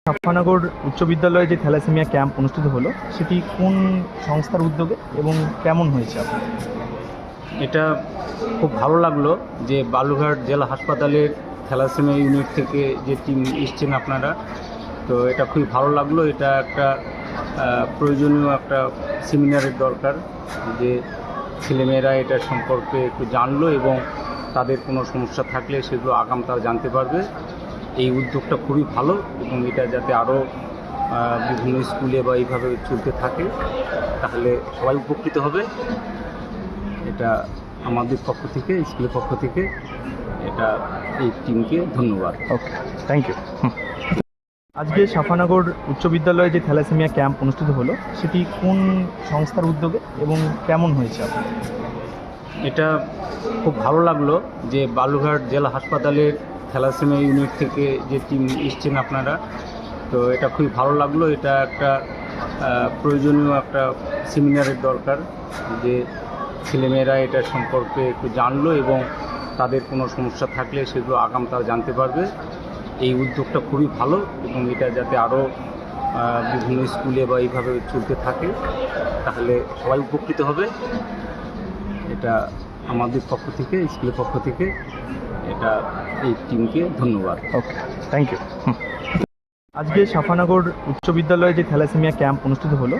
সাফানগর উচ্চ বিদ্যালয়ে যে থ্যালাসেমিয়া ক্যাম্প অনুষ্ঠিত হলো সেটি কোন সংস্থার উদ্যোগে এবং কেমন হয়েছে আপনার? এটা খুব ভালো লাগলো যে বালুরঘাট জেলা হাসপাতালের থ্যালাসেমিয়া ইউনিট থেকে যে টিম এসছেন আপনারা, তো এটা খুবই ভালো লাগলো। এটা একটা প্রয়োজনীয় একটা সেমিনারের দরকার, যে ছেলেমেয়েরা এটা সম্পর্কে একটু জানলো এবং তাদের কোনো সমস্যা থাকলে সেগুলো আগাম তারা জানতে পারবে। এই উদ্যোগটা খুবই ভালো এবং এটা যাতে আরও বিভিন্ন স্কুলে বা এইভাবে চলতে থাকে তাহলে সবাই উপকৃত হবে। এটা আমাদের পক্ষ থেকে, স্কুলের পক্ষ থেকে এটা এই টিমকে ধন্যবাদ। ওকে, থ্যাংক ইউ। আজকে সাফানগর উচ্চ বিদ্যালয়ে যে থ্যালাসেমিয়া ক্যাম্প অনুষ্ঠিত হলো সেটি কোন সংস্থার উদ্যোগে এবং কেমন হয়েছে আপনার? এটা খুব ভালো লাগলো যে বালুরঘাট জেলা হাসপাতালের থ্যালাসেমিয়া ইউনিট থেকে যে টিম এসছেন আপনারা, তো এটা খুবই ভালো লাগলো। এটা একটা প্রয়োজনীয় একটা সেমিনারের দরকার, যে ছেলেমেয়েরা এটা সম্পর্কে একটু জানলো এবং তাদের কোনো সমস্যা থাকলে সেগুলো আগাম তারা জানতে পারবে। এই উদ্যোগটা খুবই ভালো এবং এটা যাতে আরও বিভিন্ন স্কুলে বা এইভাবে চলতে থাকে তাহলে সবাই উপকৃত হবে। এটা আমাদের পক্ষ থেকে, স্কুলের পক্ষ থেকে এটা এই টিমকে ধন্যবাদ। ওকে, থ্যাংক ইউ। আজকে সাফানগর উচ্চ বিদ্যালয়ে যে থ্যালাসেমিয়া ক্যাম্প অনুষ্ঠিত হলো